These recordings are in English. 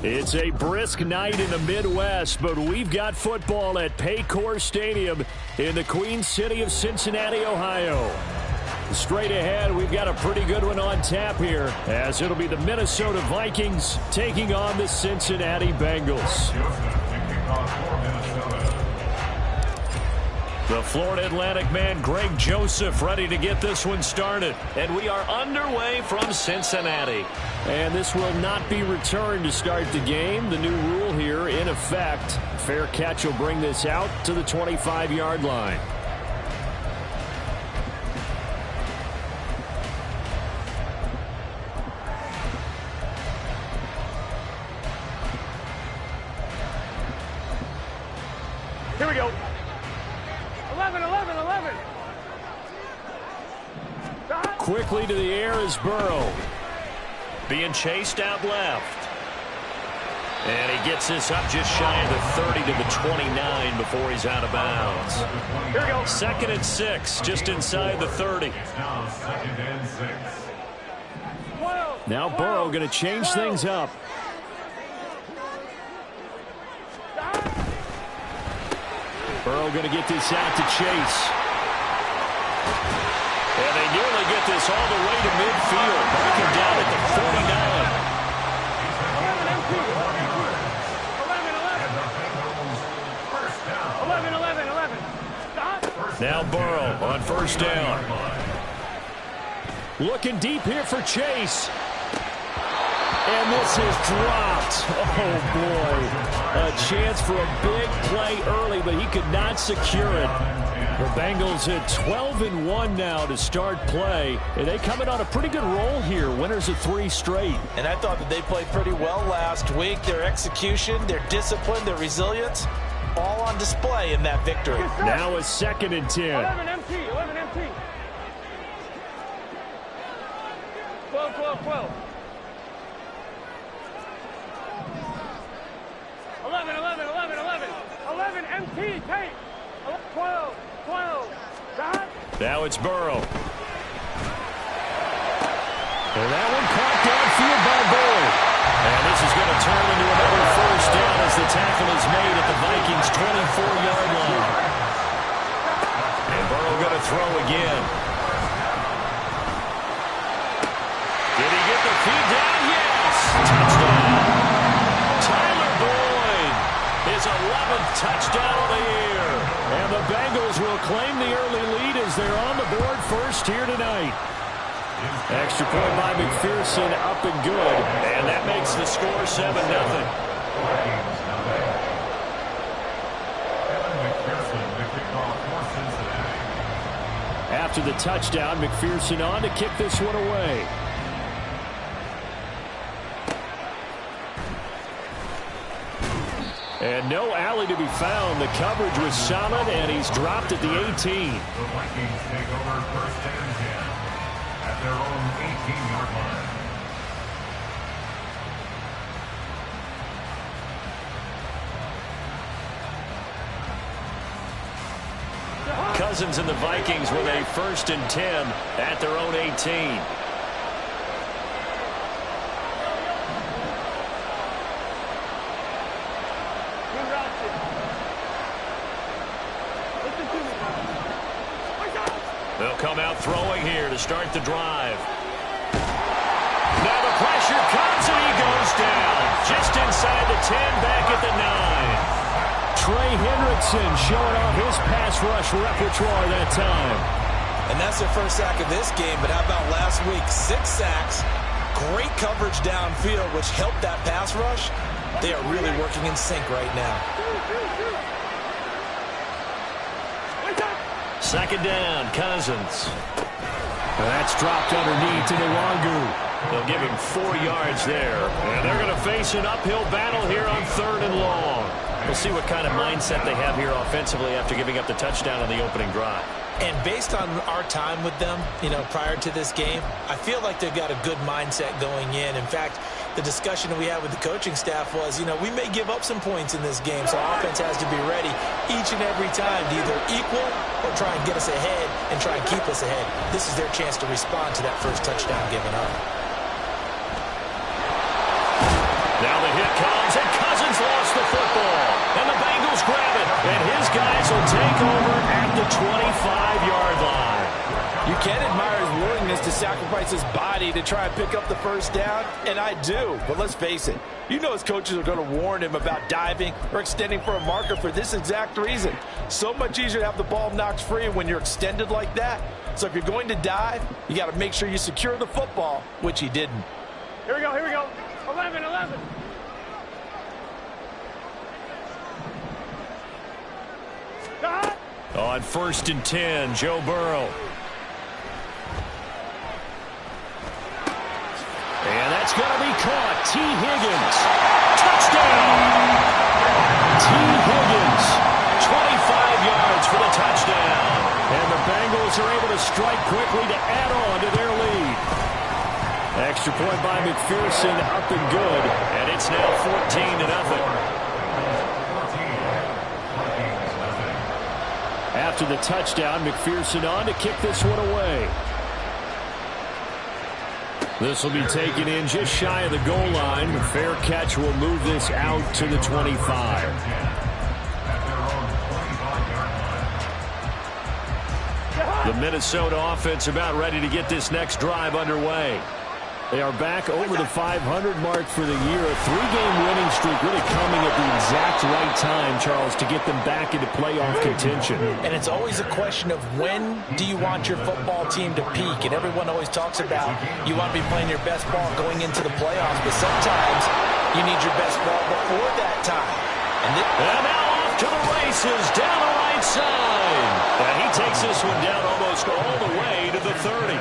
It's a brisk night in the Midwest, but we've got football at Paycor Stadium in the Queen City of Cincinnati, Ohio. Straight ahead, we've got a pretty good one on tap here, as it'll be the Minnesota Vikings taking on the Cincinnati Bengals. The Florida Atlantic man, Greg Joseph, ready to get this one started. And we are underway from Cincinnati. And this will not be returned to start the game. The new rule here in effect. Fair catch will bring this out to the 25-yard line. Here we go. 11. Quickly to the air is Burrow. Being chased out left. And he gets this up just shy of the 30 to the 29 before he's out of bounds. Here we go. 2nd and 6, just inside the 30. Now Burrow going to change things up. Burrow going to get this out to Chase. And they nearly get this all the way to midfield. Back down at the 49. Now Burrow on 1st down. Looking deep here for Chase. And this is dropped. Oh, boy. A chance for a big play early, but he could not secure it. The Bengals at 12-1 now to start play. And they come in on a pretty good roll here. Winners of 3 straight. And I thought that they played pretty well last week. Their execution, their discipline, their resilience, all on display in that victory. Now a 2nd and 10. 11 empty. 12. 11 empty. Take. 12. Stop. Now it's Burrow. And that one caught downfield by Boyd. And this is going to turn into another 1st down as the tackle is made at the Vikings' 24-yard line. And Burrow going to throw again. Did he get the feed down? Yes! Touchdown! Tyler Boyd, his 11th touchdown of the year. And the Bengals will claim the early lead as they're on the board first here tonight. Extra point by McPherson, up and good. And that makes the score 7-0. After the touchdown, McPherson on to kick this one away. And no alley to be found. The coverage was solid, and he's dropped at the 18. The Vikings take over 1st and 10 at their own 18-yard line. Cousins and the Vikings with a 1st and 10 at their own 18. They'll come out throwing here to start the drive. Now the pressure comes and he goes down. Just inside the 10, back at the 9. Trey Hendrickson showing off his pass rush repertoire that time. And that's their 1st sack of this game, but how about last week? 6 sacks, great coverage downfield, which helped that pass rush. They are really working in sync right now. 2nd down, Cousins. That's dropped underneath to the Longu. They'll give him 4 yards there. And they're going to face an uphill battle here on 3rd and long. We'll see what kind of mindset they have here offensively after giving up the touchdown on the opening drive. And based on our time with them, prior to this game, I feel like they've got a good mindset going in. In fact, the discussion that we had with the coaching staff was, we may give up some points in this game, so our offense has to be ready each and every time to either equal or try and get us ahead and try and keep us ahead. This is their chance to respond to that 1st touchdown given up. Now the hit comes, and Cousins lost the football. And the Bengals grab it, and his guys will take over at the 25-yard line. You can admire his willingness to sacrifice his body to try and pick up the first down, and I do. But let's face it, you know his coaches are going to warn him about diving or extending for a marker for this exact reason. So much easier to have the ball knocked free when you're extended like that. So if you're going to dive, you got to make sure you secure the football, which he didn't. Here we go, here we go. 11, 11. On 1st and 10, Joe Burrow. And that's going to be caught. T. Higgins. Touchdown. T. Higgins. 25 yards for the touchdown. And the Bengals are able to strike quickly to add on to their lead. Extra point by McPherson, up and good. And it's now 14-0. After the touchdown, McPherson on to kick this one away. This will be taken in just shy of the goal line. The fair catch will move this out to the 25. The Minnesota offense about ready to get this next drive underway. They are back over the 500 mark for the year. A 3-game winning streak really coming at the exact right time, Charles, to get them back into playoff contention. And it's always a question of when do you want your football team to peak? And everyone always talks about you want to be playing your best ball going into the playoffs, but sometimes you need your best ball before that time. And now off to the races, down the right side. And he takes this one down almost all the way to the 30.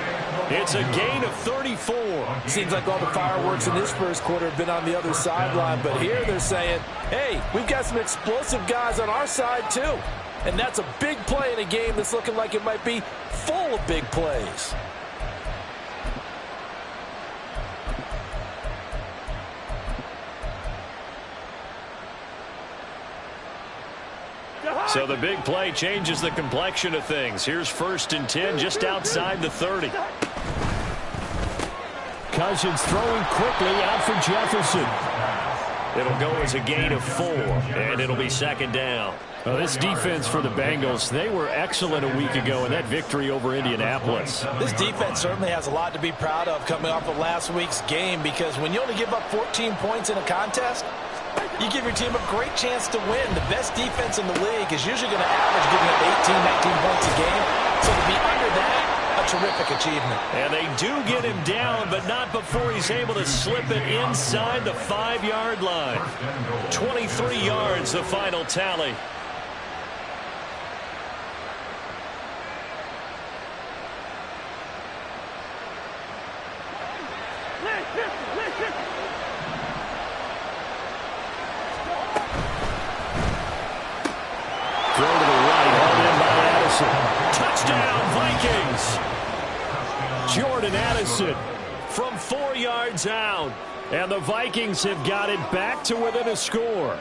It's a gain of 34. Seems like all the fireworks in this first quarter have been on the other sideline, but here they're saying, hey, we've got some explosive guys on our side too. And that's a big play in a game that's looking like it might be full of big plays. So the big play changes the complexion of things. Here's 1st and 10 just outside the 30. Cousins throwing quickly out for Jefferson. It'll go as a gain of 4, and it'll be 2nd down. Well, this defense for the Bengals, they were excellent a week ago in that victory over Indianapolis. This defense certainly has a lot to be proud of coming off of last week's game, because when you only give up 14 points in a contest, you give your team a great chance to win. The best defense in the league is usually going to average giving up 18, 19 points a game. So to be under that, a terrific achievement. And they do get him down, but not before he's able to slip it inside the 5-yard line. 23 yards, the final tally. Throw to the right, hauled in by Addison. Touchdown, Vikings. Jordan Addison. From 4 yards out. And the Vikings have got it back to within a score.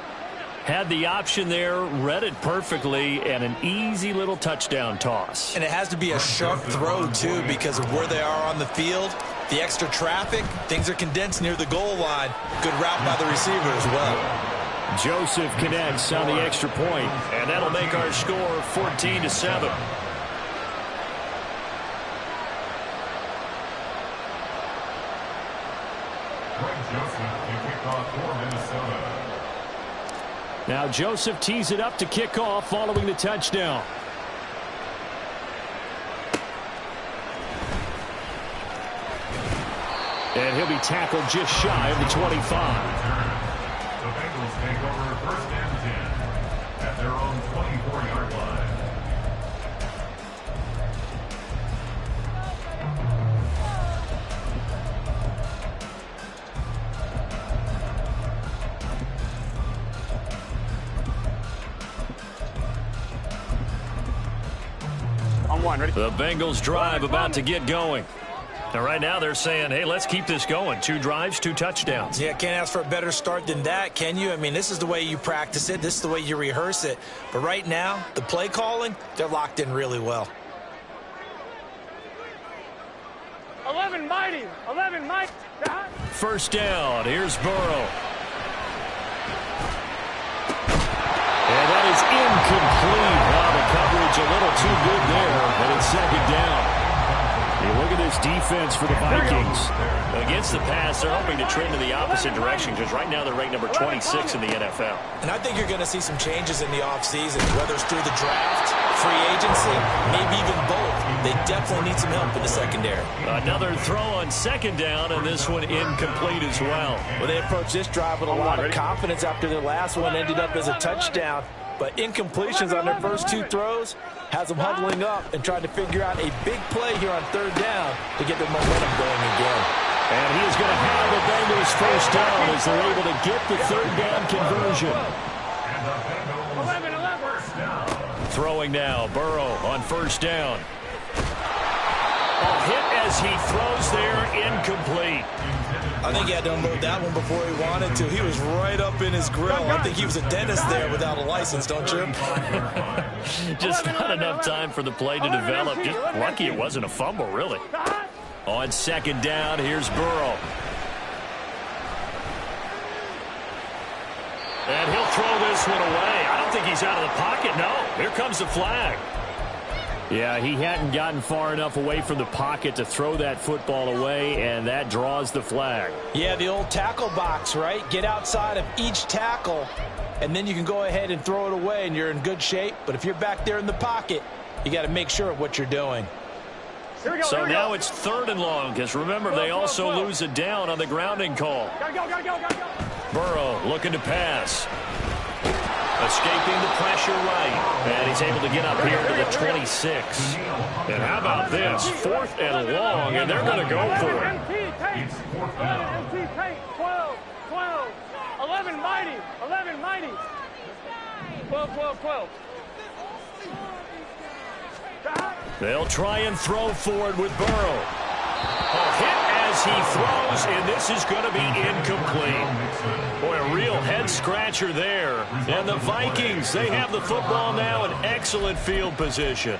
Had the option there, read it perfectly, and an easy little touchdown toss. And it has to be a sharp throw, too, because of where they are on the field. The extra traffic, things are condensed near the goal line. Good route by the receiver as well. Joseph connects on the extra point. And that'll make our score 14-7. Now Joseph tees it up to kick off following the touchdown. And he'll be tackled just shy of the 25. The Bengals take over 1st and 10 at their own 24-yard line. On 1, ready? The Bengals drive about to get going. Now, right now, they're saying, hey, let's keep this going. 2 drives, 2 touchdowns. Yeah, can't ask for a better start than that, can you? I mean, this is the way you practice it. This is the way you rehearse it. But right now, the play calling, they're locked in really well. 11 mighty. 11 mighty. 1st down. Here's Burrow. is incomplete. Well, the coverage a little too good there, and it's second down. You look at this defense for the Vikings. Against the pass, they're hoping to trend in the opposite direction because right now they're ranked number 26 in the NFL. And I think you're going to see some changes in the offseason, whether it's through the draft, free agency, maybe even both. They definitely need some help in the secondary. Another throw on second down, and this one incomplete as well. Well, they approached this drive with a lot of confidence after their last one ended up as a touchdown. But incompletions on their first two throws has them huddling up and trying to figure out a big play here on third down to get the momentum going again. And he is going to have the Bengals first down as they're able to get the third down conversion. 11. Throwing now, Burrow on first down. A hit as he throws there, incomplete. I think he had to unload that one before he wanted to. He was right up in his grill. I think he was a dentist there without a license, don't you? Just not enough time for the play to develop. Just lucky it wasn't a fumble, really. On second down, here's Burrow. And he'll throw this one away. I don't think he's out of the pocket, no. Here comes the flag. Yeah, he hadn't gotten far enough away from the pocket to throw that football away, and that draws the flag. Yeah, the old tackle box, right? Get outside of each tackle, and then you can go ahead and throw it away, and you're in good shape. But if you're back there in the pocket, you got to make sure of what you're doing. So now it's third and long, because remember, they also lose a down on the grounding call. Gotta go. Burrow looking to pass. Escaping the pressure right. And he's able to get up here to the 26. And how about this? Fourth and long, and they're going to go for it. MT Tate. 12. 11 mighty. 12. They'll try and throw forward with Burrow. A hit as he throws, and this is going to be incomplete. Boy, a real head-scratcher there. And the Vikings, they have the football now in excellent field position.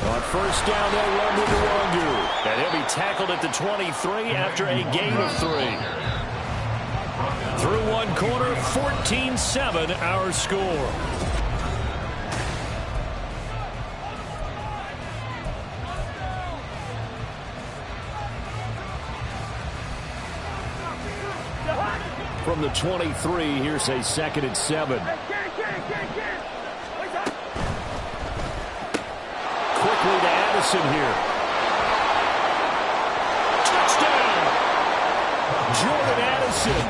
On first down, they'll run with Nwangu. And he'll be tackled at the 23 after a gain of 3. Through one quarter, 14-7 our score. From the 23, here's a 2nd and 7. Quickly to Addison here. Touchdown! Jordan Addison.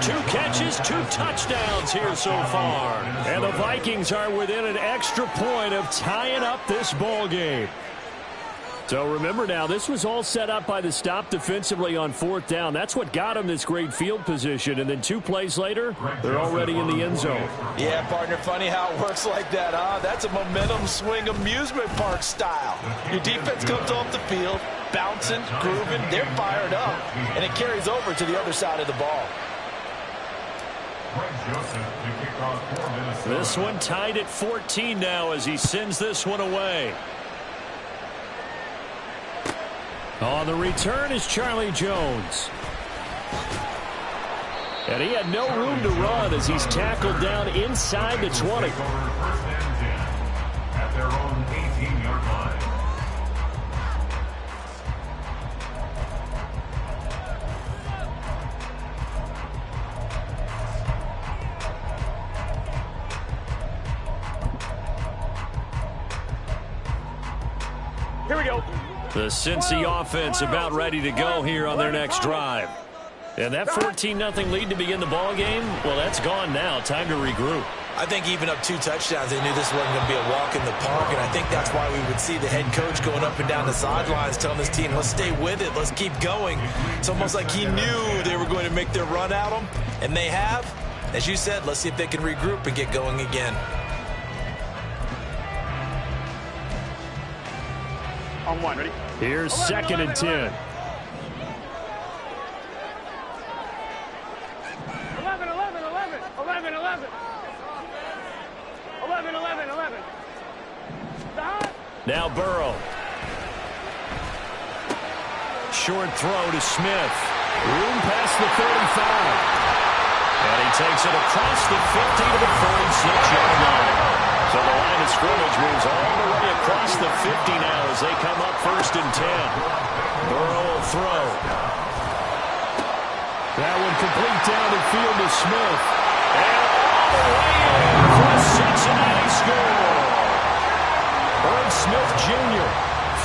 2 catches, 2 touchdowns here so far. And the Vikings are within an extra point of tying up this ball game. So remember now, this was all set up by the stop defensively on 4th down. That's what got them this great field position. And then 2 plays later, they're already in the end zone. Yeah, partner, funny how it works like that, huh? That's a momentum swing amusement park style. Your defense comes off the field, bouncing, grooving, they're fired up, and it carries over to the other side of the ball. This one tied at 14 now as he sends this one away. On the return is Charlie Jones. And he had no room to run as he's tackled down inside the 20. At their own 18-yard line. Here we go. The Cincy offense about ready to go here on their next drive. And that 14-0 lead to begin the ball game, well, that's gone now. Time to regroup. I think even up 2 touchdowns, they knew this wasn't going to be a walk in the park, and I think that's why we would see the head coach going up and down the sidelines telling his team, let's stay with it, let's keep going. It's almost like he knew they were going to make their run at him, and they have. As you said, let's see if they can regroup and get going again. On 1, ready? Here's 2nd and 10. 11. 11. Now Burrow. Short throw to Smith. Room past the 35. And he takes it across the 50 to the 46-yard line. So the line of scrimmage moves all the way across the 50 now as they come up 1st and 10. Burrow will throw. That one complete down the field to Smith. And all the way in for a Cincinnati score. Irv Smith Jr.,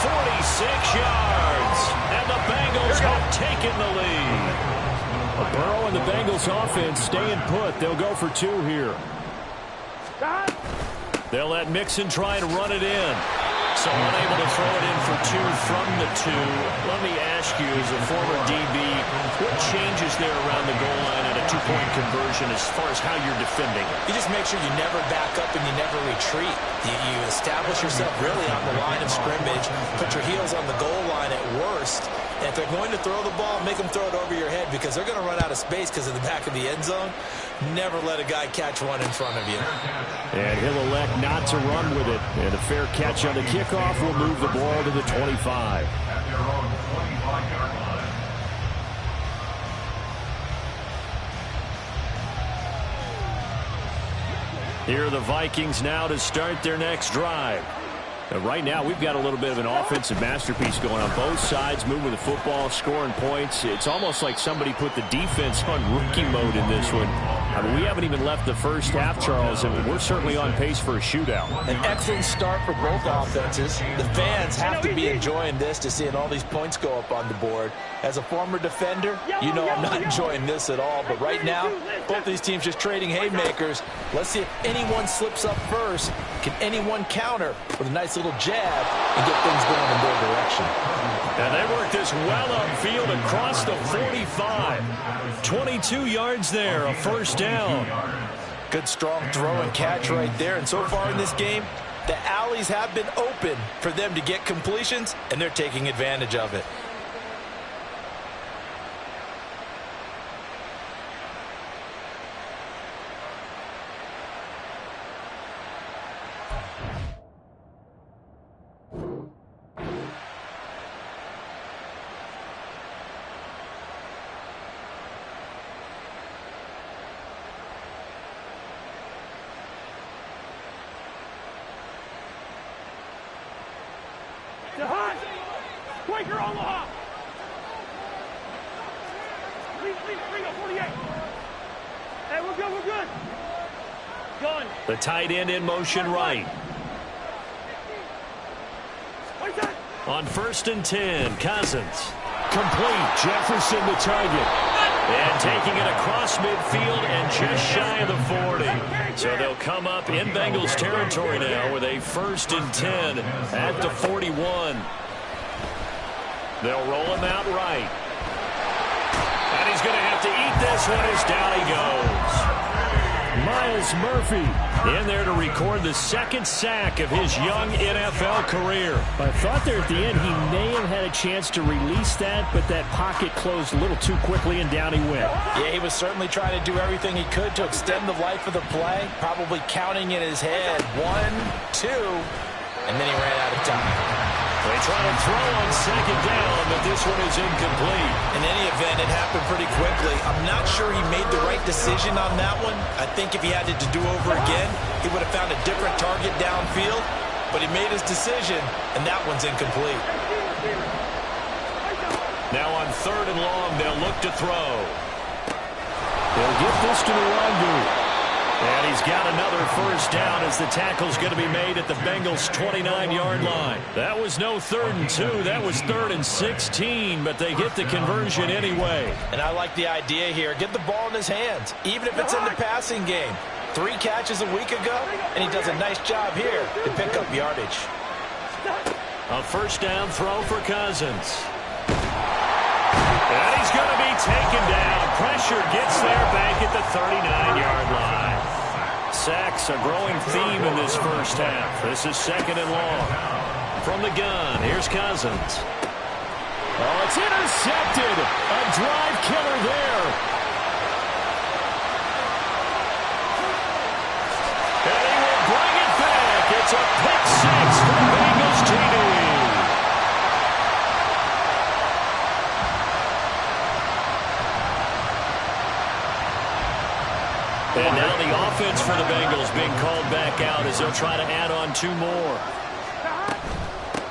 46 yards. And the Bengals have taken the lead. Burrow and the Bengals offense staying put. They'll go for 2 here. They'll let Mixon try and run it in. So unable to throw it in for 2 from the 2. Let me ask you, as a former DB, what changes there around the goal line at a 2-point conversion as far as how you're defending? You just make sure you never back up and you never retreat. You establish yourself really on the line of scrimmage, put your heels on the goal line at worst. And if they're going to throw the ball, make them throw it over your head because they're going to run out of space because of the back of the end zone. Never let a guy catch one in front of you. And he'll elect not to run with it. And a fair catch on the kickoff will move the ball to the 25. At their own 25-yard line. Here are the Vikings now to start their next drive. Right now, we've got a little bit of an offensive masterpiece going on both sides, moving the football, scoring points. It's almost like somebody put the defense on rookie mode in this one. I mean, we haven't even left the first half, Charles, and we're certainly on pace for a shootout. An excellent start for both offenses. The fans have to be enjoying this to seeing all these points go up on the board. As a former defender, you know I'm not enjoying this at all. But right now, both these teams just trading haymakers. Let's see if anyone slips up first. Can anyone counter with a nice little jab and get things going in their direction? And they work this well upfield across the 45. 22 yards there, a first down. Good strong throw and catch right there. And so far in this game, the alleys have been open for them to get completions, and they're taking advantage of it. Quaker on the hop. Lead, 48. Hey, we're good, we're good. Gun. The tight end in motion right. On 1st and 10, Cousins. Complete. Jefferson the target. And taking it across midfield and just shy of the 40. So they'll come up in Bengals territory now with a 1st and 10 at the 41. They'll roll him out right. And he's going to have to eat this one as down he goes. Myles Murphy in there to record the 2nd sack of his young NFL career. I thought there at the end he may have had a chance to release that, but that pocket closed a little too quickly and down he went. Yeah, he was certainly trying to do everything he could to extend the life of the play, probably counting in his head 1, 2, and then he ran out of time. They try to throw on 2nd down, but this one is incomplete. In any event, it happened pretty quickly. I'm not sure he made the right decision on that one. I think if he had it to do over again, he would have found a different target downfield. But he made his decision, and that one's incomplete. Now on 3rd and long, they'll look to throw. They'll get this to the Longu. And he's got another first down as the tackle's going to be made at the Bengals' 29-yard line. That was no 3rd and 2. That was 3rd and 16, but they get the conversion anyway. And I like the idea here. Get the ball in his hands, even if it's in the passing game. 3 catches a week ago, and he does a nice job here to pick up yardage. A first down throw for Cousins. And he's going to be taken down. Pressure gets there back at the 39-yard line. Sacks a growing theme in this first half. This is 2nd and long. From the gun, here's Cousins. Oh, it's intercepted. A drive killer there. And he will bring it back. It's a pick 6 for the Bengals 2 for the Bengals being called back out as they'll try to add on 2 more.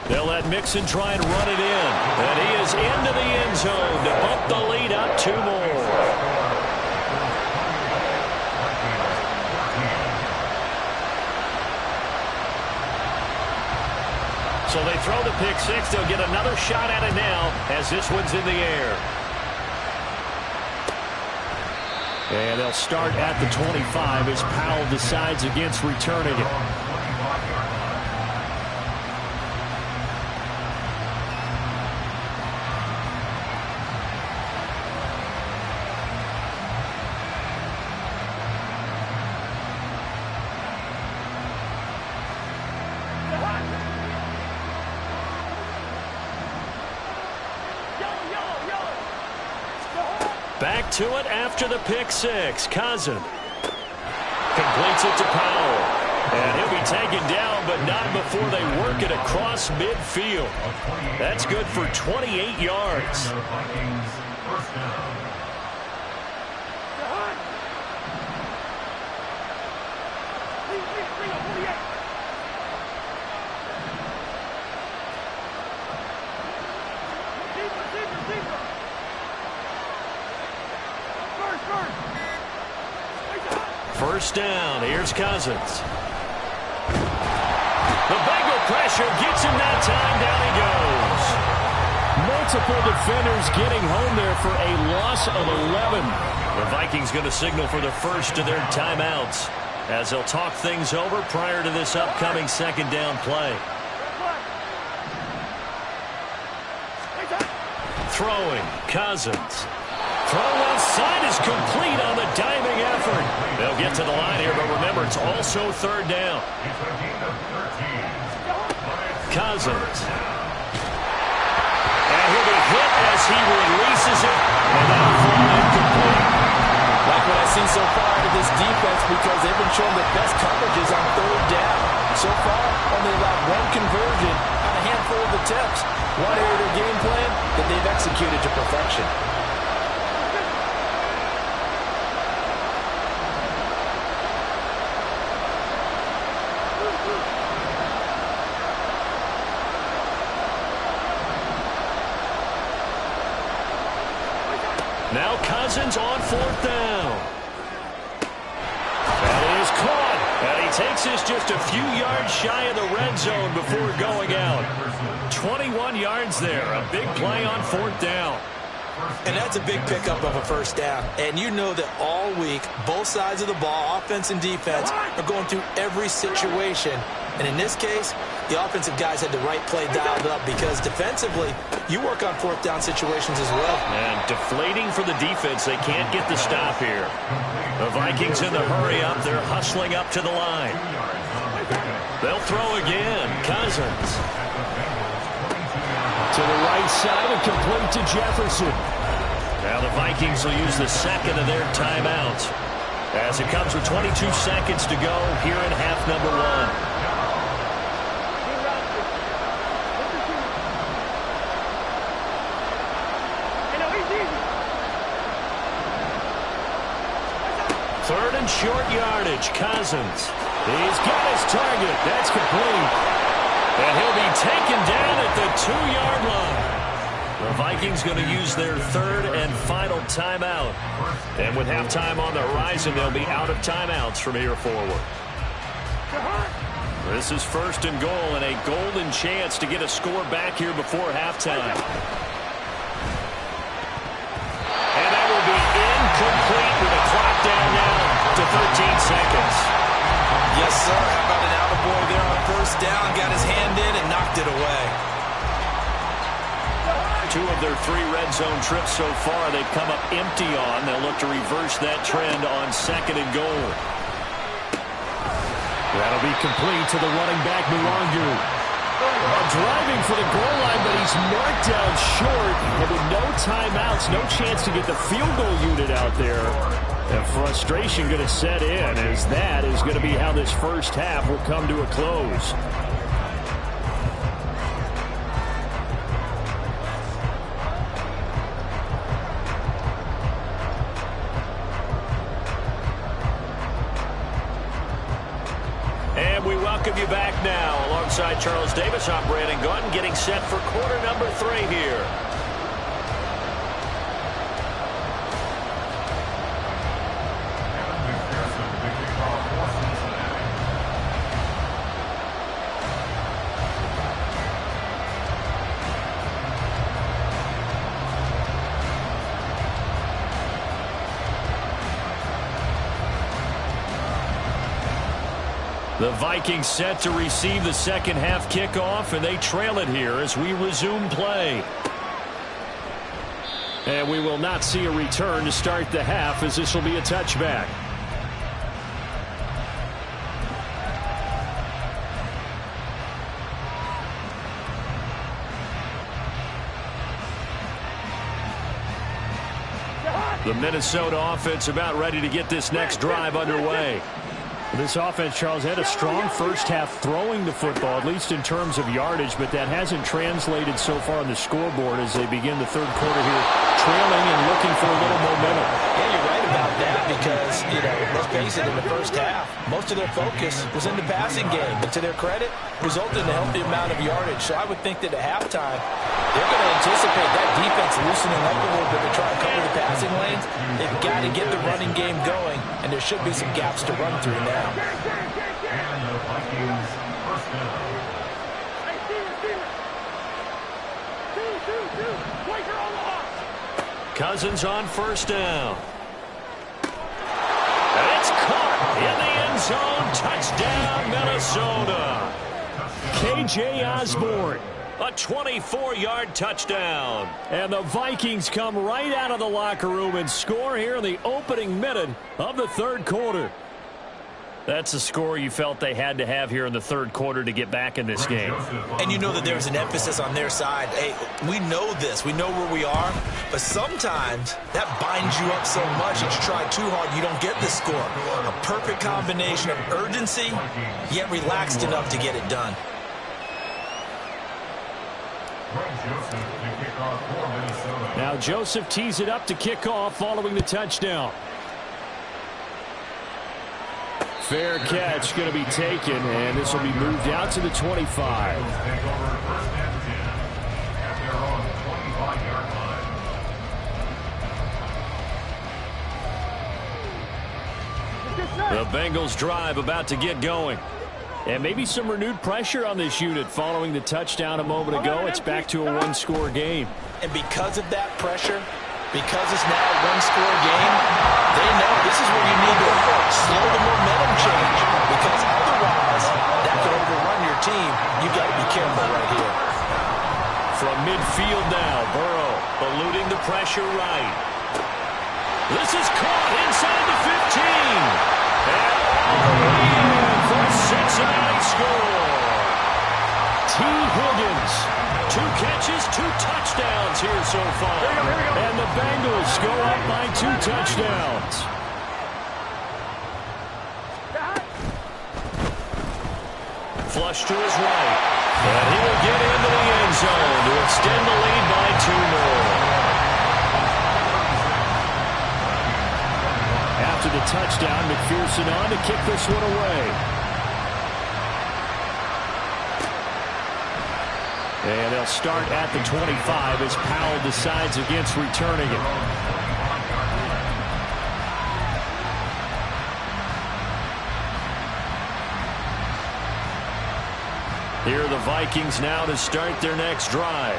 They'll let Mixon try and run it in. And he is into the end zone to bump the lead up 2 more. So they throw the pick 6. They'll get another shot at it now as this one's in the air. And they'll start at the 25 as Powell decides against returning it. Back to it after the pick 6. Cousin completes it to Powell. And he'll be taken down, but not before they work it across midfield. That's good for 28 yards. First down. Here's Cousins. The Bengal pressure gets him that time. Down he goes. Multiple defenders getting home there for a loss of 11. The Vikings going to signal for the first of their timeouts as they'll talk things over prior to this upcoming second down play. Throwing. Cousins. Throw outside is complete on the diving effort. They'll get to the line here, but remember, it's also third down. Cousins. And he'll be hit as he releases it. And that'll fall incomplete. Like what I've seen so far out of this defense, because they've been showing the best coverages on third down. So far, only allowed 1 conversion on a handful of attempts. One area of their game plan that they've executed to perfection. Now Cousins on 4th down. That is caught. And he takes this just a few yards shy of the red zone before going out. 21 yards there. A big play on 4th down. And that's a big pickup of a first down. And you know that all week, both sides of the ball, offense and defense, are going through every situation. And in this case, the offensive guys had the right play dialed up because defensively, you work on 4th down situations as well. And deflating for the defense. They can't get the stop here. The Vikings in the hurry up. They're hustling up to the line. They'll throw again. Cousins. To the right side and complete to Jefferson. Now the Vikings will use the second of their timeouts as it comes with 22 seconds to go here in half number 1. Third and short yardage. Cousins. He's got his target. That's complete. And he'll be taken down at the 2-yard line. The Vikings going to use their third and final timeout. And with halftime on the horizon, they'll be out of timeouts from here forward. This is 1st and goal and a golden chance to get a score back here before halftime. And that will be incomplete with a clock down now to 13 seconds. Yes, sir. How about an attaboy there on 1st down? Got his hand in and knocked it away. 2 of their 3 red zone trips so far they've come up empty on. They'll look to reverse that trend on 2nd and goal. That'll be complete to the running back, Mulangu. Driving for the goal line, but he's marked down short. And with no timeouts, no chance to get the field goal unit out there. And frustration going to set in as that is going to be how this first half will come to a close. have you back now. Alongside Charles Davis, I'm Brandon Gaudin, getting set for quarter number 3 here. The Vikings set to receive the second half kickoff, and they trail it here as we resume play. And we will not see a return to start the half, as this will be a touchback. The Minnesota offense about ready to get this next drive underway. This offense, Charles, had a strong first half throwing the football, at least in terms of yardage, but that hasn't translated so far on the scoreboard as they begin the third quarter here, trailing and looking for a little momentum. Yeah, you're right about that because, let's face it, in the first half, most of their focus was in the passing game. And to their credit, resulted in a healthy amount of yardage. So I would think that at halftime, they're going to anticipate that defense loosening up a little bit to try and cover the passing lanes. They've got to get the running game going, and there should be some gaps to run through now. And the Vikings first down. Hey, Steven. Two. Quaker on the hop. Cousins on first down. It's caught in the end zone. Touchdown, Minnesota. K.J. Osborne. A 24-yard touchdown. And the Vikings come right out of the locker room and score here in the opening minute of the third quarter. That's a score you felt they had to have here in the third quarter to get back in this game. And you know that there's an emphasis on their side. Hey, we know this. We know where we are. But sometimes that binds you up so much that you try too hard, you don't get the score. A perfect combination of urgency, yet relaxed enough to get it done. Now Joseph tees it up to kick off following the touchdown. Fair catch going to be taken, and this will be moved out to the 25. The Bengals drive about to get going. And maybe some renewed pressure on this unit following the touchdown a moment ago. It's back to a one-score game. And because of that pressure, because it's now a one-score game, they know this is where you need to slow the momentum change, because otherwise that could overrun your team. You've got to be careful right here. From midfield now, Burrow eluding the pressure right. This is caught inside the 15. And all the way in for a Cincinnati score. T. Higgins. 2 catches, 2 touchdowns here so far. Here we go. And the Bengals go up by 2 touchdowns. Flush to his right. And he will get into the end zone to extend the lead by 2 more. After the touchdown, McPherson on to kick this one away. And they'll start at the 25 as Powell decides against returning it. Here are the Vikings now to start their next drive.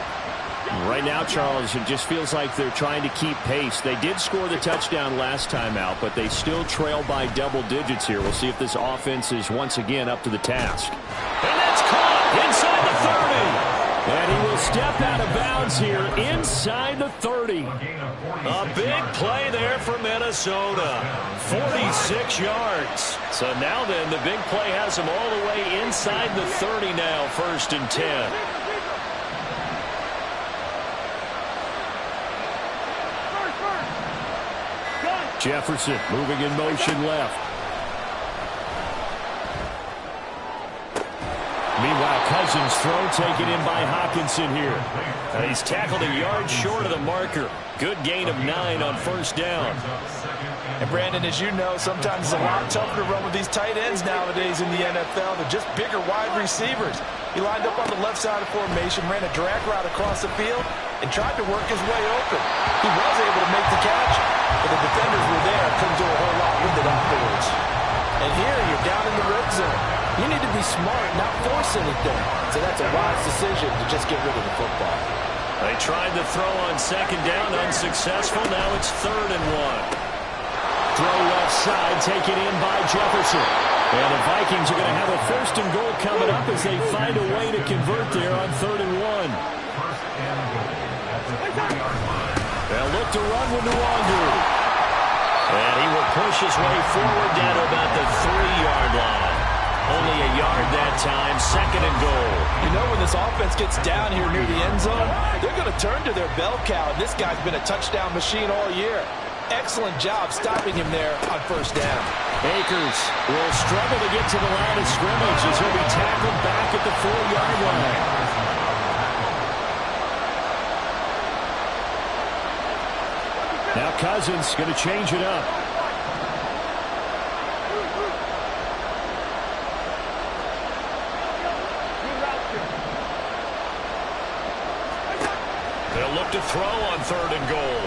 Right now, Charles, it just feels like they're trying to keep pace. They did score the touchdown last time out, but they still trail by double digits here. We'll see if this offense is once again up to the task. And that's caught inside the 30. And he will step out of bounds here inside the 30. A big play there for Minnesota. 46 yards. So now then, the big play has them all the way inside the 30 now, 1st and 10. Jefferson moving in motion left. Meanwhile, Cousins' throw taken in by Hockenson here. He's tackled a yard short of the marker. Good gain of 9 on first down. And Brandon, as you know, sometimes it's a lot tougher to run with these tight ends nowadays in the NFL. They're just bigger wide receivers. He lined up on the left side of formation, ran a drag route across the field, and tried to work his way open. He was able to make the catch, but the defenders were there, couldn't do a whole lot with it afterwards. And here, you're down in the red zone. You need to be smart, not force anything. So that's a wise decision to just get rid of the football. They tried to throw on second down, unsuccessful. Now it's 3rd and 1. Throw left side, taken in by Jefferson. And the Vikings are going to have a 1st and goal coming up as they find a way to convert there on 3rd and 1. They'll look to run with Nwangu. And he will push his way forward down to about the 3-yard line. Only a yard that time, 2nd and goal. You know, when this offense gets down here near the end zone, they're going to turn to their bell cow. And this guy's been a touchdown machine all year. Excellent job stopping him there on first down. Akers will struggle to get to the line of scrimmage as he'll be tackled back at the 4-yard line. Now Cousins going to change it up. They'll look to throw on 3rd and goal.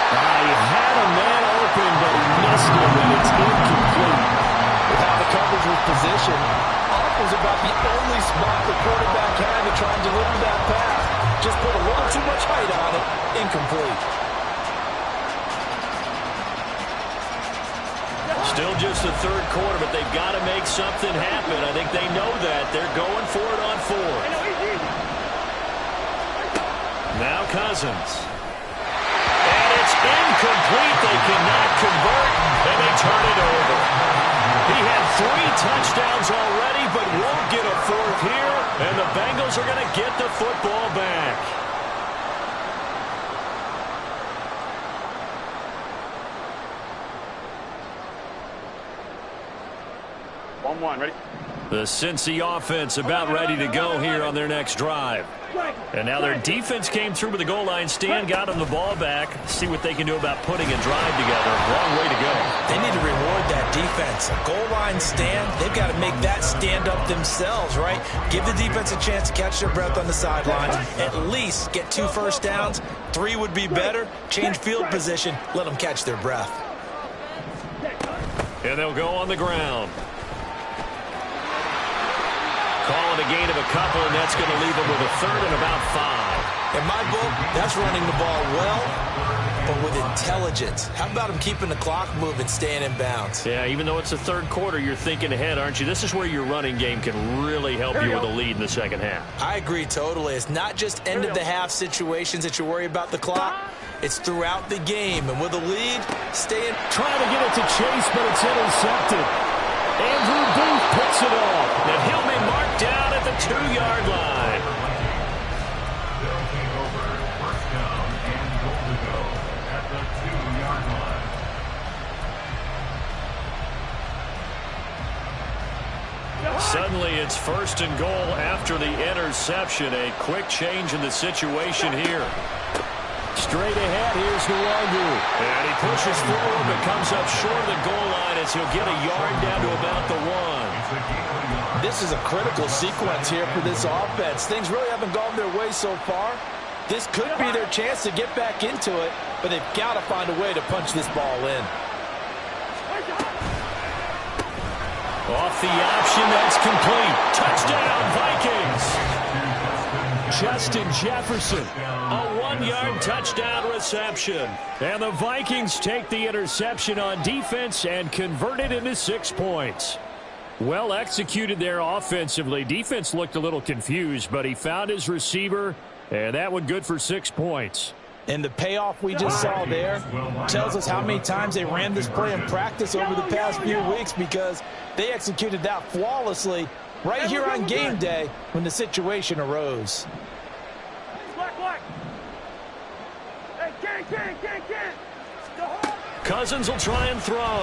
He had a man open, but he missed him, and it's incomplete. With how the coverage was positioned, off was about the only spot the quarterback had to try and deliver that pass. Just put a little too much height on it. Incomplete. Still just the 3rd quarter, but they've got to make something happen. I think they know that. They're going for it on 4th. Now Cousins. And it's incomplete. They cannot convert, and they turn it over. He had 3 touchdowns already, but won't get a 4th here, and the Bengals are going to get the football back. Ready? The Cincy offense about ready to go here on their next drive. And now their defense came through with the goal line stand, got them the ball back. See what they can do about putting a drive together. Long way to go. They need to reward that defense. A goal line stand, they've got to make that stand up themselves, right? Give the defense a chance to catch their breath on the sidelines. At least get 2 first downs. 3 would be better. Change field position. Let them catch their breath. And they'll go on the ground. Calling a gain of a couple, and that's going to leave them with a 3rd and about 5. In my book, that's running the ball well, but with intelligence. How about him keeping the clock moving, staying in bounds? Yeah, even though it's the 3rd quarter, you're thinking ahead, aren't you? This is where your running game can really help you with a lead in the 2nd half. I agree totally. It's not just end-of-the-half situations that you worry about the clock. It's throughout the game, and with a lead, staying. Trying to get it to Chase, but it's intercepted. Andrew Booth picks it off, and he'll be marked down at the 2-yard line. They'll take over 1st down and goal to go at the 2-yard line. Suddenly it's 1st and goal after the interception. A quick change in the situation here. Straight ahead, here's Nwangu. And he pushes forward, but comes up short of the goal line as he'll get a yard down to about the 1. This is a critical sequence here for this offense. Things really haven't gone their way so far. This could be their chance to get back into it, but they've got to find a way to punch this ball in. Off the option, that's complete. Touchdown, Vikings. Justin Jefferson, a 1-yard touchdown reception. And the Vikings take the interception on defense and convert it into 6 points. Well executed there offensively. Defense looked a little confused, but he found his receiver, and that one good for 6 points. And the payoff we just saw there tells us how many times they ran this play in practice over the past few weeks, because they executed that flawlessly right here on game day when the situation arose. Cousins will try and throw.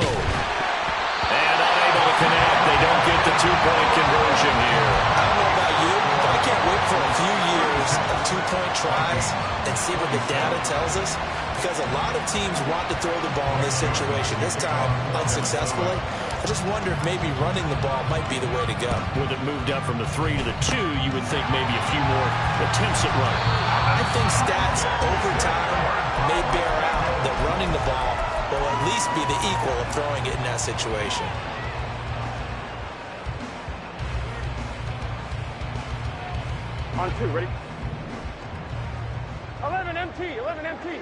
And unable to connect. They don't get the two-point conversion here. I don't know about you, but I can't wait for a few years of two-point tries and see what the data tells us, because a lot of teams want to throw the ball in this situation. This time, unsuccessfully. I just wonder if maybe running the ball might be the way to go. With it moved up from the 3 to the 2, you would think maybe a few more attempts at running. I think stats over time may bear out that running the ball will at least be the equal of throwing it in that situation. On 2, ready? 11 MT, 11 MT.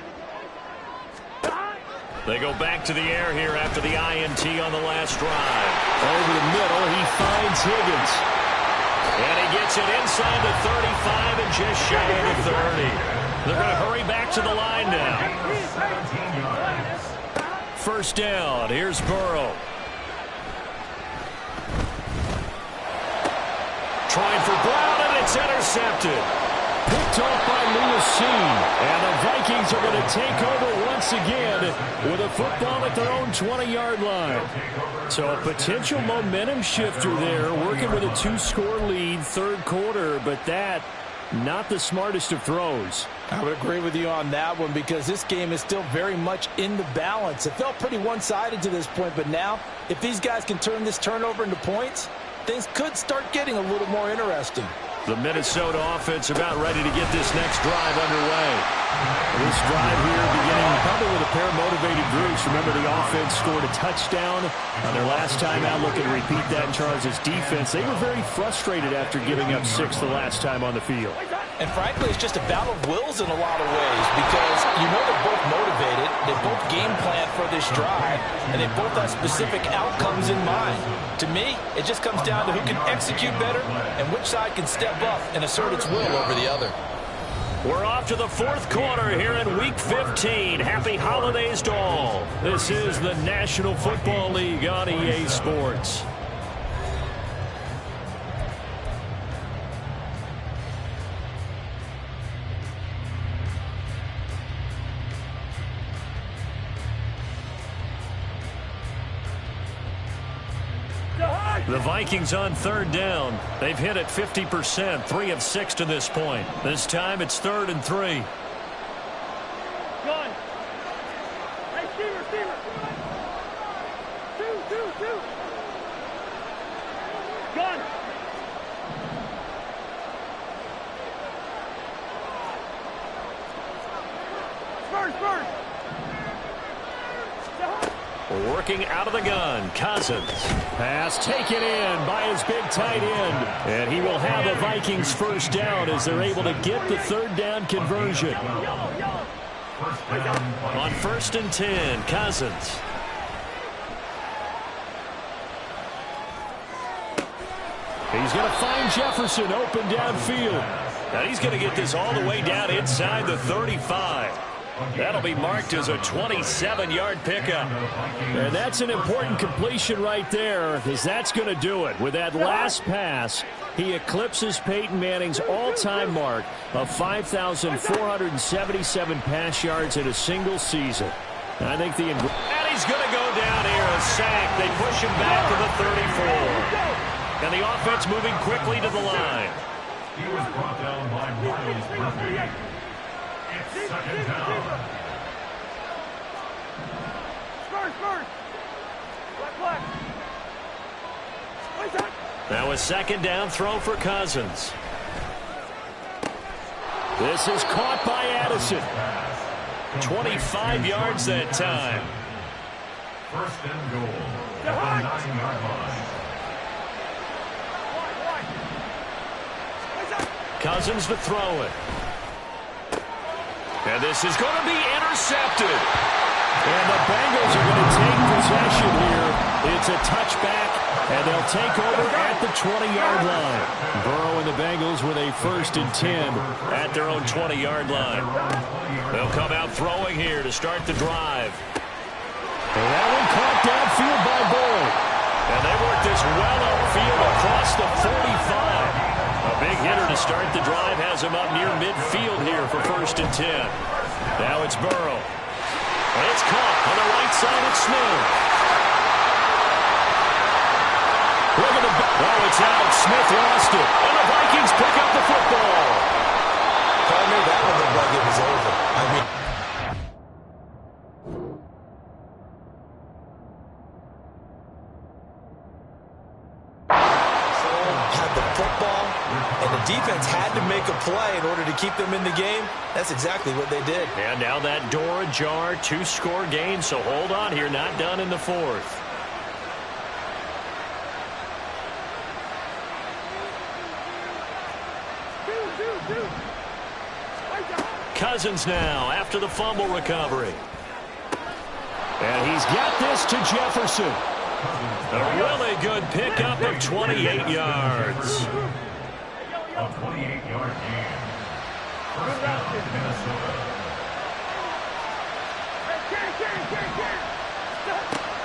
They go back to the air here after the INT on the last drive. Over the middle, he finds Higgins. And he gets it inside the 35 and just shy of the 30. They're going to hurry back to the line now. First down. Here's Burrow. Trying for Brown, and it's intercepted. Picked off by Lewis-Cine. And the Vikings are going to take over once again with a football at their own 20-yard line. So a potential momentum shifter there, working with a 2-score lead, third quarter, but that, not the smartest of throws. I would agree with you on that one, because this game is still very much in the balance. It felt pretty one-sided to this point, but now, if these guys can turn this turnover into points, things could start getting a little more interesting. The Minnesota offense about ready to get this next drive underway. This drive here beginning probably with a pair of motivated groups. Remember, the offense scored a touchdown on their last time out. Looking to repeat that in Charles' defense. They were very frustrated after giving up 6 the last time on the field. And frankly, it's just a battle of wills in a lot of ways, because you know they're both motivated, they both game plan for this drive, and they both have specific outcomes in mind. To me, it just comes down to who can execute better and which side can step up and assert its will over the other. We're off to the fourth quarter here in Week 15. Happy holidays to all. This is the National Football League on EA Sports. The Vikings on third down. They've hit it 50%, 3 of 6 to this point. This time it's 3rd and 3. Gun. Hey, receiver. 2. Gun. First. Working out of the gun, Cousins. Pass taken in by his big tight end. And he will have a Vikings first down as they're able to get the third down conversion. On 1st and 10, Cousins. He's going to find Jefferson open downfield. Now he's going to get this all the way down inside the 35. That'll be marked as a 27-yard pickup. And that's an important completion right there, because that's going to do it. With that last pass, he eclipses Peyton Manning's all-time mark of 5,477 pass yards in a single season. I think and he's going to go down here, a sack. They push him back to the 34. And the offense moving quickly to the line. He was brought down by Miles Murphy. It's 2nd down. First. Black. Now a 2nd down throw for Cousins. This is caught by Addison. 25 yards that time. 1st and goal at the 9-yard line. Cousins to throw it. And this is going to be intercepted. And the Bengals are going to take possession here. It's a touchback, and they'll take over at the 20-yard line. Burrow and the Bengals with a 1st and 10 at their own 20-yard line. They'll come out throwing here to start the drive. And that one caught downfield by Boyd. And they work this well upfield across the 45. A big hitter to start the drive has him up near midfield here for 1st and 10. Now it's Burrow. And it's caught on the right side. It's Smith. Look at the... Oh, it's out. Smith lost it. And the Vikings pick up the football. Call me, that one looked like it was over. I mean... had the football, and the defense had to make a play in order to keep them in the game. That's exactly what they did. And now that door ajar, 2-score game, so hold on here, not done in the fourth. Cousins now after the fumble recovery. And he's got this to Jefferson. A really good pickup of 28 yards. A 28-yard gain. First down, Minnesota.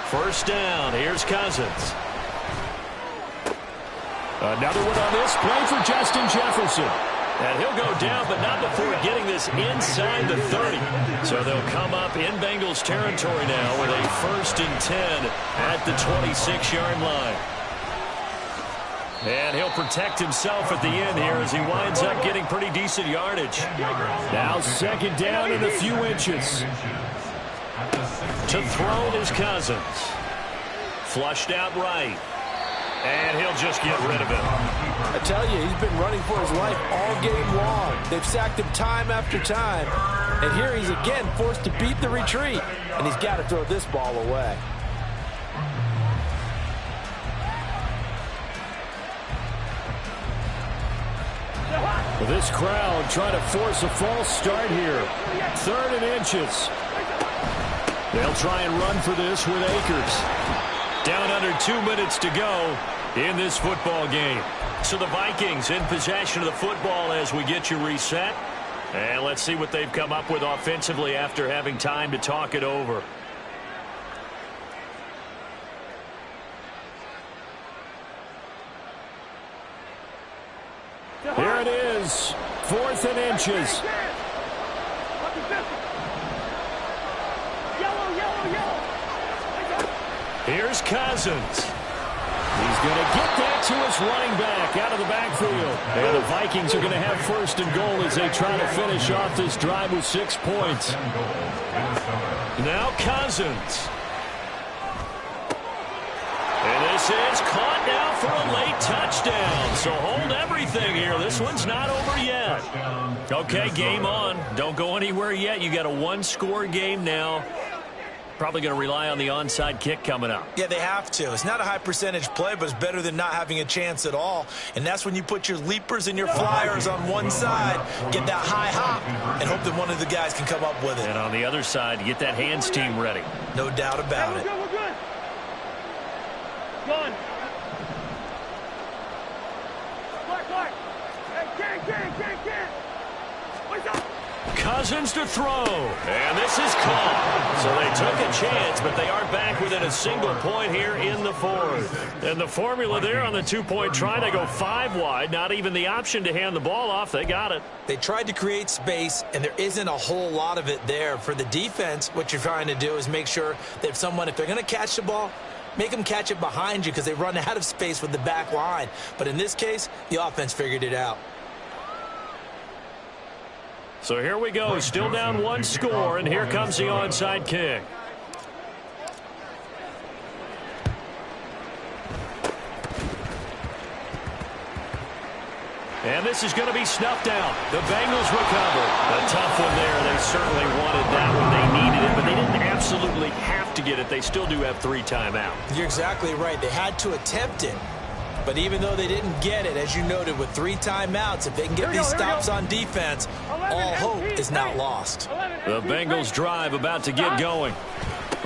First down, here's Cousins. Another one on this play for Justin Jefferson. And he'll go down, but not before getting this inside the 30. So they'll come up in Bengals territory now with a 1st and 10 at the 26-yard line. And he'll protect himself at the end here as he winds up getting pretty decent yardage. Now 2nd down and a few inches. To throw is Cousins. Flushed out right. And he'll just get rid of it. I tell you, he's been running for his life all game long. They've sacked him time after time. And here he's again forced to beat the retreat. And he's got to throw this ball away. This crowd trying to force a false start here. 3rd and inches. They'll try and run for this with Akers. Down under 2 minutes to go in this football game. So the Vikings in possession of the football as we get you reset. And let's see what they've come up with offensively after having time to talk it over. Here it is. 4th and inches. Here's Cousins. He's going to get that to his running back out of the backfield. And the Vikings are going to have 1st and goal as they try to finish off this drive with 6 points. Now Cousins. And this is caught now for a late touchdown. So hold everything here. This one's not over yet. Okay, game on. Don't go anywhere yet. You got a 1-score game now. Probably going to rely on the onside kick coming up. Yeah, they have to. It's not a high percentage play, but it's better than not having a chance at all. And that's when you put your leapers and your flyers on one side, get that high hop, and hope that one of the guys can come up with it. And on the other side, get that hands team ready. No doubt about it. We're good. Gone. Clark. Hey, Ken. What's up? Cousins to throw. And this is caught. So they took a chance, but they are back within a single point here in the 4th. And the formula there on the 2-point try to go 5 wide. Not even the option to hand the ball off. They got it. They tried to create space, and there isn't a whole lot of it there. For the defense, what you're trying to do is make sure that if they're going to catch the ball, make them catch it behind you because they run out of space with the back line. But in this case, the offense figured it out. So here we go, still down 1 score, and here comes the onside kick. And this is going to be snuffed out. The Bengals recover. A tough one there. They certainly wanted that one. They needed it, but they didn't absolutely have to get it. They still do have 3 timeouts. You're exactly right. They had to attempt it. But even though they didn't get it, as you noted, with 3 timeouts, if they can get these stops on defense, all hope is not lost. The Bengals drive about to get going.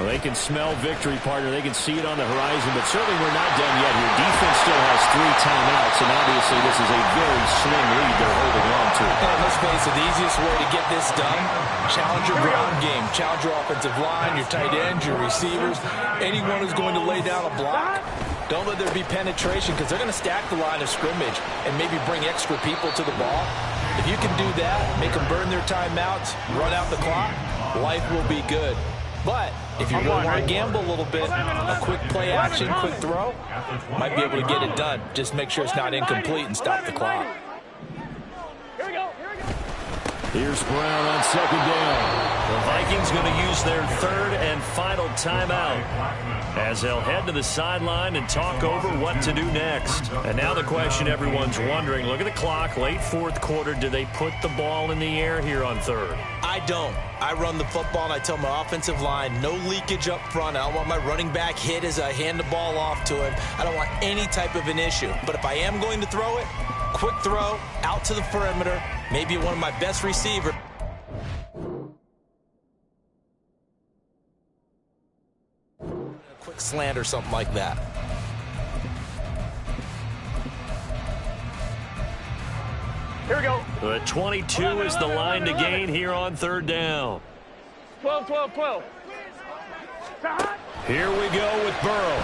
Well, they can smell victory, partner. They can see it on the horizon, but certainly we're not done yet here. Defense still has 3 timeouts, and obviously this is a very slim lead they're holding on to. And let's face it, the easiest way to get this done, challenge your ground game, challenge your offensive line, your tight ends, your receivers, anyone who's going to lay down a block. Don't let there be penetration because they're going to stack the line of scrimmage and maybe bring extra people to the ball. If you can do that, make them burn their timeouts, run out the clock, life will be good. But if you really want to gamble a little bit, a quick play action, quick throw, might be able to get it done. Just make sure it's not incomplete and stop the clock. Here we go. Here we go. Here's Brown on second down. The Vikings going to use their third and final timeout as they'll head to the sideline and talk over what to do next. And now the question everyone's wondering, look at the clock, late fourth quarter, do they put the ball in the air here on third? I don't. I run the football and I tell my offensive line, no leakage up front. I don't want my running back hit as I hand the ball off to him. I don't want any type of an issue. But if I am going to throw it, quick throw, out to the perimeter, maybe one of my best receivers. A quick slant or something like that. Here we go. The 22 is the line to gain here on third down. 12, 12, 12. Here we go with Burrow.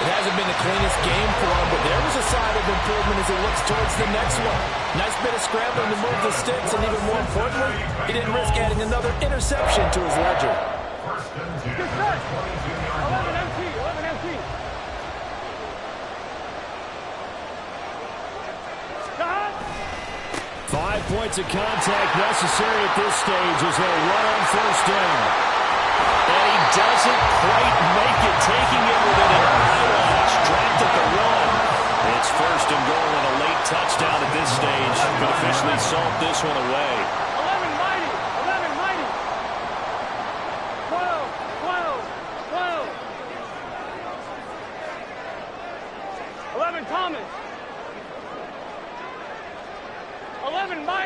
It hasn't been the cleanest game for him, but there was a sign of improvement as he looks towards the next one. Nice bit of scrambling to move the sticks, and even more importantly, he didn't risk adding another interception to his ledger. Get set. 11 empty. 11 empty. 5 points of contact necessary at this stage as they'll run on first down. And he doesn't quite make it, taking it with an eye-wash, dropped at the one. It's first and goal and a late touchdown at this stage, but officially salt this one away. 11 mighty. 11 mighty. 12, 12, 12. 11 Thomas. 11 mighty.